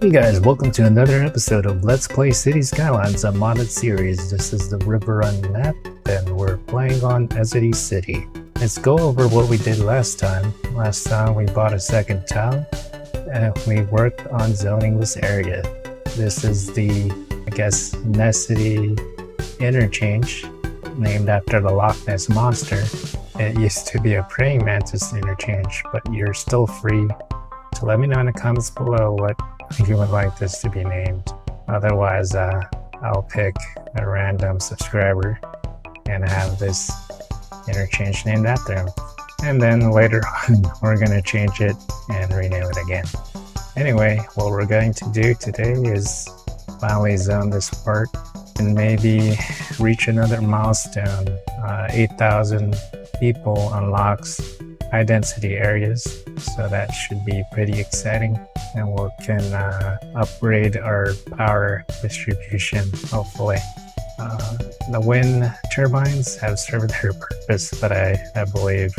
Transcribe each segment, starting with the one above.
Hey guys, welcome to another episode of Let's Play City Skylines, a modded series. This is the River Run map, and we're playing on Nezodam City. Let's go over what we did last time. Last time we bought a second town, and we worked on zoning this area. This is the, Nezodam interchange, named after the Loch Ness Monster. It used to be a praying mantis interchange, but you're still free to let me know in the comments below what you would like this to be named. Otherwise, I'll pick a random subscriber and have this interchange named after him. And then later on, we're gonna change it and rename it again. Anyway, what we're going to do today is finally zone this part and maybe reach another milestone. 8,000 people unlocks high density areas, so that should be pretty exciting, and we can upgrade our power distribution, hopefully. The wind turbines have served their purpose, but I believe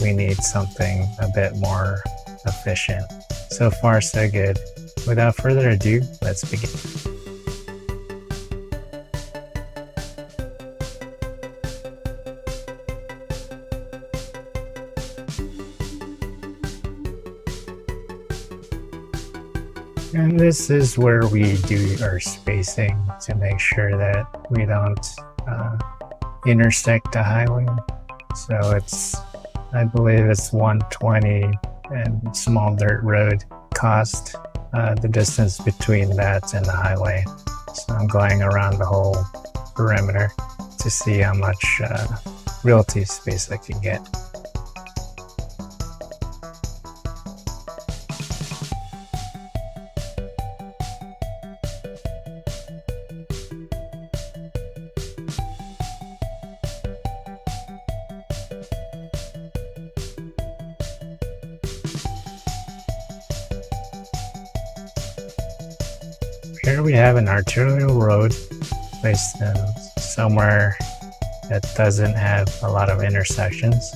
we need something a bit more efficient. So far so good. Without further ado, let's begin. And this is where we do our spacing to make sure that we don't intersect the highway. So I believe it's 120 and small dirt road cost, the distance between that and the highway. So I'm going around the whole perimeter to see how much realty space I can get. Here we have an arterial road placed in somewhere that doesn't have a lot of intersections.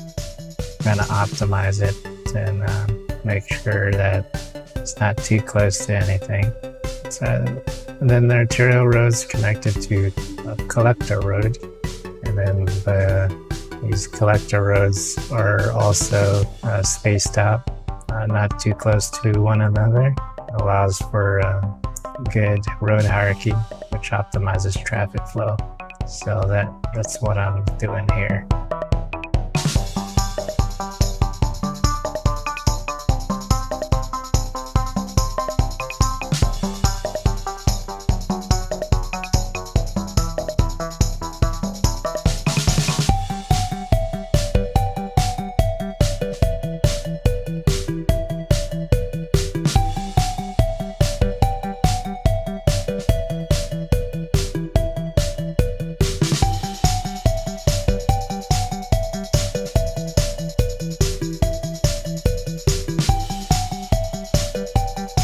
I'm going to optimize it and make sure that it's not too close to anything. And then the arterial road is connected to a collector road, and then these collector roads are also spaced out, not too close to one another. It allows for good road hierarchy, which optimizes traffic flow. So that's what I'm doing here.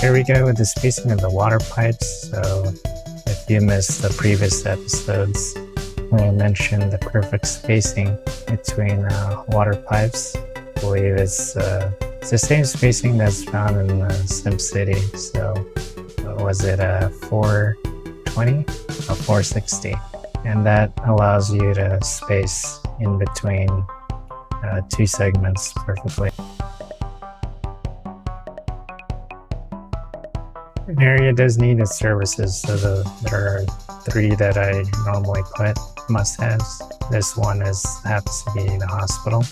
Here we go with the spacing of the water pipes. So if you missed the previous episodes, I mentioned the perfect spacing between water pipes. I believe it's the same spacing that's found in SimCity. So was it 420 or 460? And that allows you to space in between two segments perfectly. An area does need its services, so there are 3 that I normally put must-haves. This one happens to be the hospital.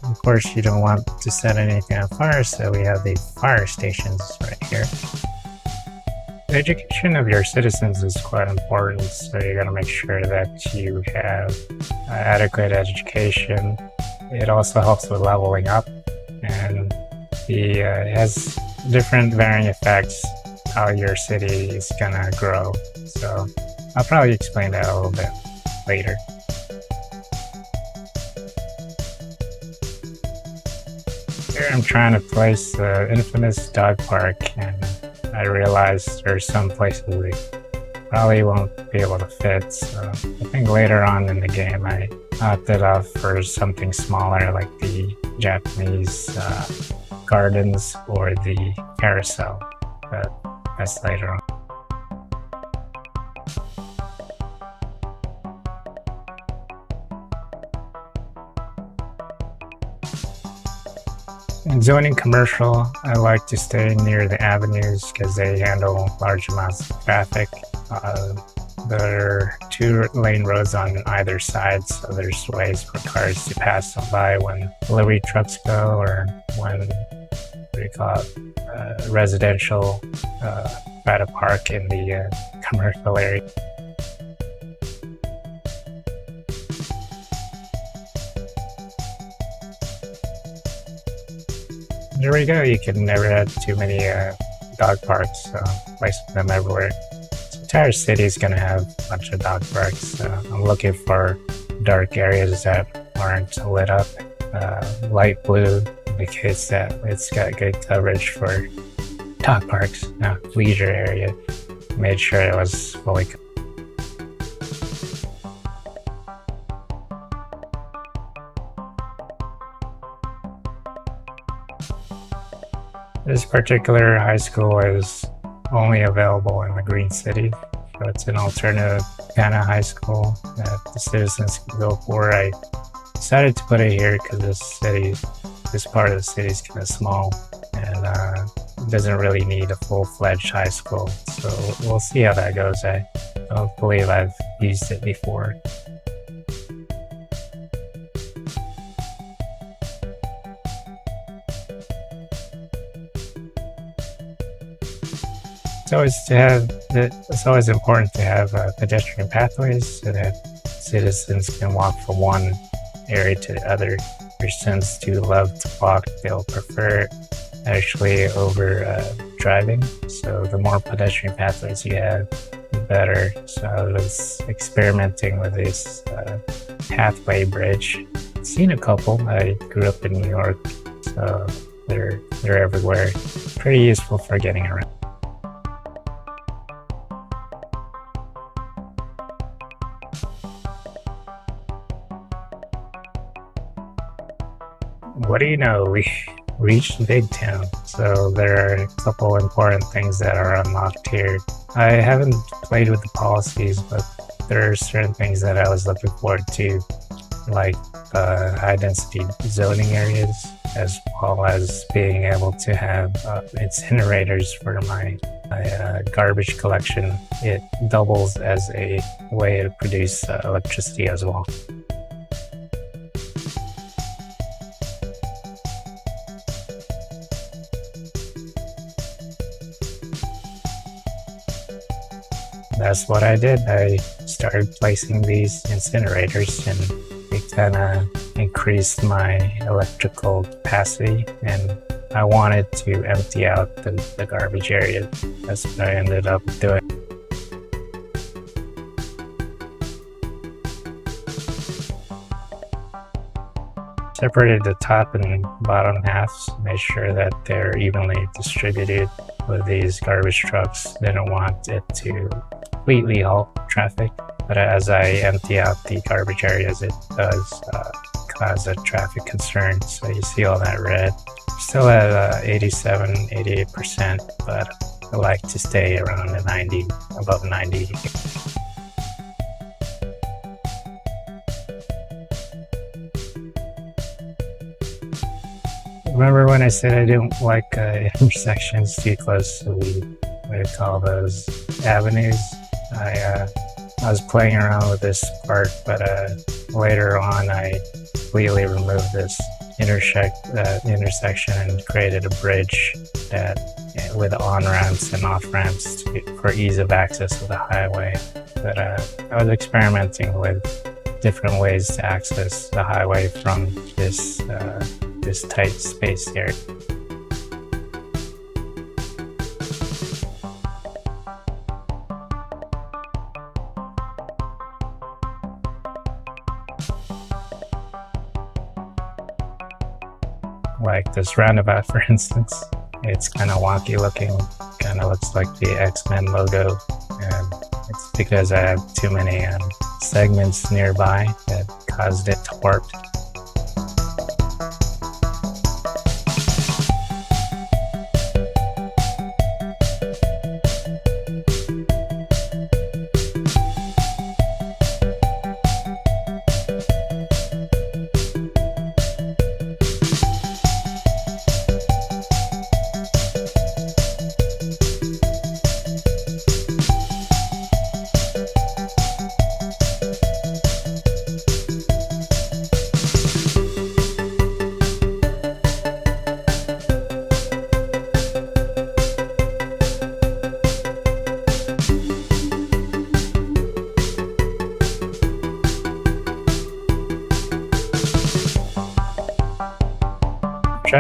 Of course, you don't want to set anything on fire, so we have the fire stations right here. The education of your citizens is quite important, so you gotta make sure that you have adequate education. It also helps with leveling up, and it has different varying effects how your city is gonna grow. So I'll probably explain that a little bit later. Here I'm trying to place the infamous dog park, and I realized there's some places we probably won't be able to fit. So I think later on in the game I opted off for something smaller like the Japanese gardens or the carousel. but that's later on. And zoning commercial, I like to stay near the avenues because they handle large amounts of traffic. There are 2-lane roads on either side, so there's ways for cars to pass them by when delivery trucks go, or when, what do you call it, residential try to park in the commercial area. There we go. You can never have too many dog parks, so placing them everywhere. The entire city is going to have a bunch of dog parks. I'm looking for dark areas that aren't lit up. Light blue indicates that it's got good coverage for dog parks. Leisure area. Made sure it was fully covered. This particular high school is only available in the Green City, so it's an alternative kind of high school that the citizens can go for. I decided to put it here because this part of the city is kind of small and doesn't really need a full-fledged high school. So we'll see how that goes. I don't believe I've used it before. It's always important to have pedestrian pathways so that citizens can walk from one area to the other. Your sons do love to walk. They'll prefer it actually over driving. So the more pedestrian pathways you have, the better. So I was experimenting with this pathway bridge. I've seen a couple. I grew up in New York, so they're everywhere. Pretty useful for getting around. What do you know? We reached Big Town, so there are a couple important things that are unlocked here. I haven't played with the policies, but there are certain things that I was looking forward to, like high-density zoning areas, as well as being able to have incinerators for my garbage collection. It doubles as a way to produce electricity as well. That's what I did. I started placing these incinerators, and it kind of increased my electrical capacity, and I wanted to empty out the garbage area. That's what I ended up doing. Separated the top and bottom halves, made sure that they're evenly distributed with these garbage trucks. Didn't want it to completely halt traffic, but as I empty out the garbage areas, it does cause a traffic concern. So you see all that red. Still at 87-88%, but I like to stay around the 90, above 90. Remember when I said I didn't like intersections too close to the, what do you call those, avenues? I was playing around with this part, but later on I completely removed this intersection and created a bridge that with on-ramps and off-ramps for ease of access to the highway. But I was experimenting with different ways to access the highway from this tight space here. Like this roundabout, for instance, it's kind of wonky looking, kind of looks like the X-Men logo, and it's because I have too many segments nearby that caused it to warp.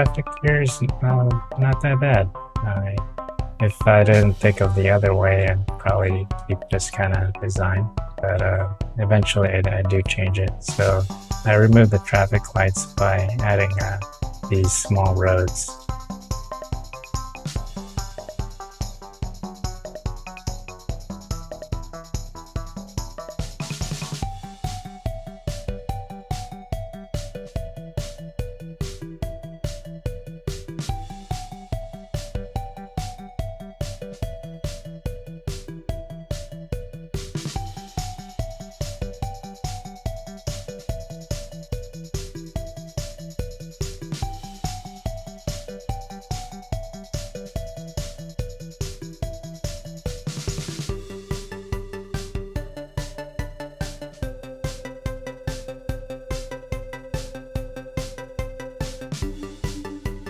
traffic here is not that bad. If I didn't think of the other way, I'd probably keep this kind of design. But eventually I do change it. So I remove the traffic lights by adding these small roads.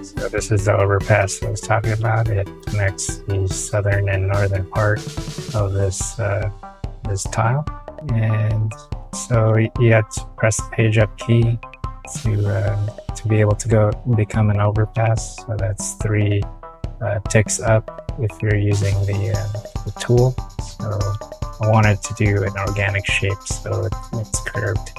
So this is the overpass I was talking about. It connects the southern and northern part of this this tile, and so you have to press the page up key to be able to become an overpass. So that's 3 ticks up if you're using the tool. So I wanted to do an organic shape, so it's curved.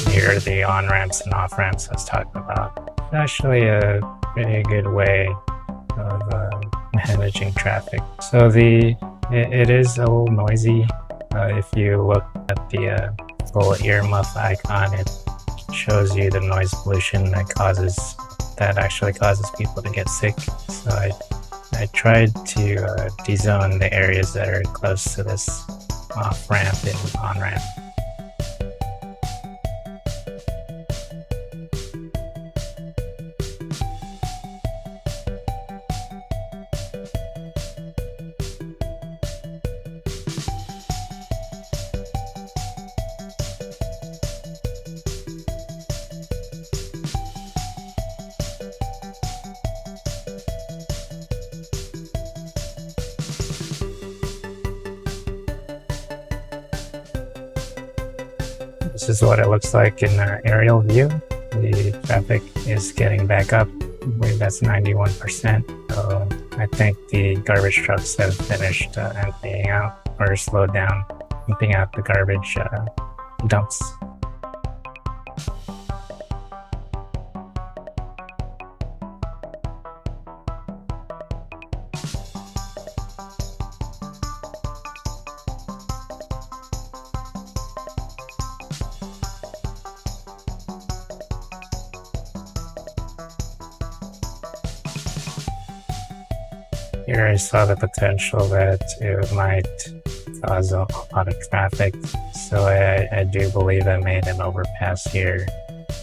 Here are the on-ramps and off-ramps I was talking about. It's actually a pretty good way of managing traffic. So it is a little noisy. If you look at the full earmuff icon, it shows you the noise pollution that actually causes people to get sick. So I tried to dezone the areas that are close to this off-ramp and on-ramp. This is what it looks like in an aerial view. The traffic is getting back up. I believe that's 91%. So I think the garbage trucks have finished emptying out or slowed down emptying out the garbage dumps. Here I saw the potential that it might cause a lot of traffic, so I do believe I made an overpass here.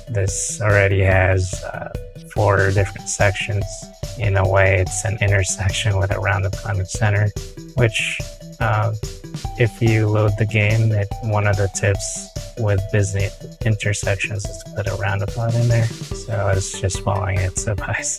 This already has 4 different sections. In a way, it's an intersection with a roundabout in the center, which if you load the game, one of the tips with busy intersections is to put a roundabout in there. So I was just following its advice.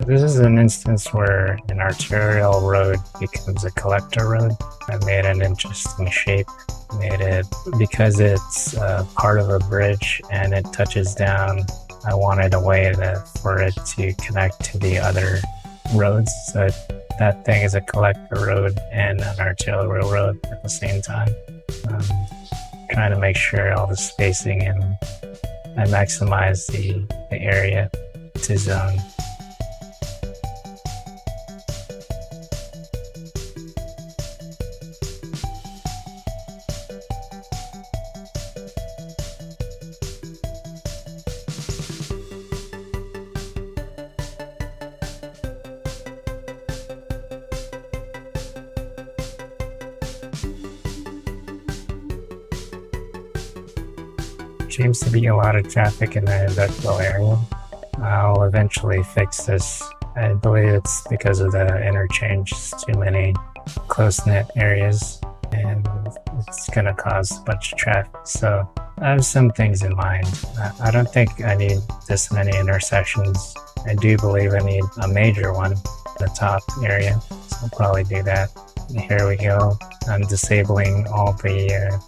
This is an instance where an arterial road becomes a collector road. I made an interesting shape. Made it because it's part of a bridge and it touches down. I wanted a way for it to connect to the other roads. So that thing is a collector road and an arterial road at the same time. Trying to make sure all the spacing and I maximize the area to zone. Seems to be a lot of traffic in the industrial area. I'll eventually fix this. I believe it's because of the interchange. It's too many close-knit areas and it's going to cause a bunch of traffic. So I have some things in mind. I don't think I need this many intersections. I do believe I need a major one in the top area. So I'll probably do that. Here we go. I'm disabling all the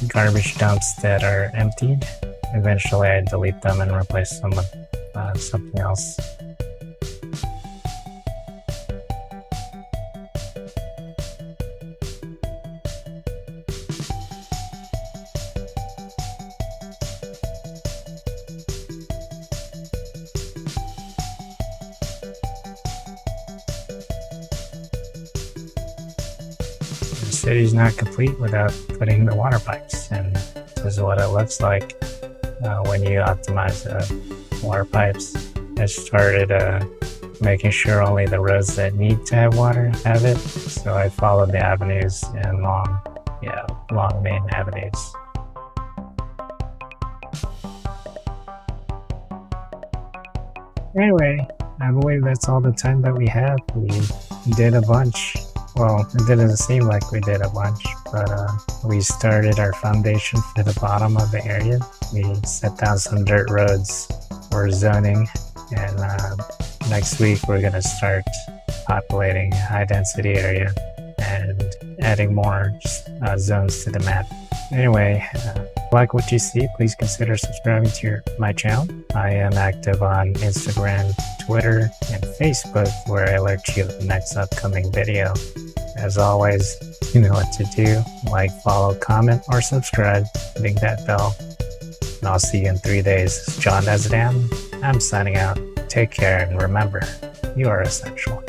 garbage dumps that are emptied. Eventually I delete them and replace them with something else. The city's not complete without putting the water pipes, and this is what it looks like when you optimize the water pipes. I started making sure only the roads that need to have water have it, so I followed the avenues and long main avenues. Anyway, I believe that's all the time that we have. We did a bunch. Well, it didn't seem like we did a bunch, but we started our foundation for the bottom of the area. We set down some dirt roads for zoning, and next week we're going to start populating high density area and adding more zones to the map. Anyway, like what you see, please consider subscribing to my channel. I am active on Instagram, Twitter, and Facebook, where I alert you of the next upcoming video. As always, you know what to do. Like, follow, comment, or subscribe. Ring that bell. And I'll see you in 3 days. This is Nezodam. I'm signing out. Take care, and remember, you are essential.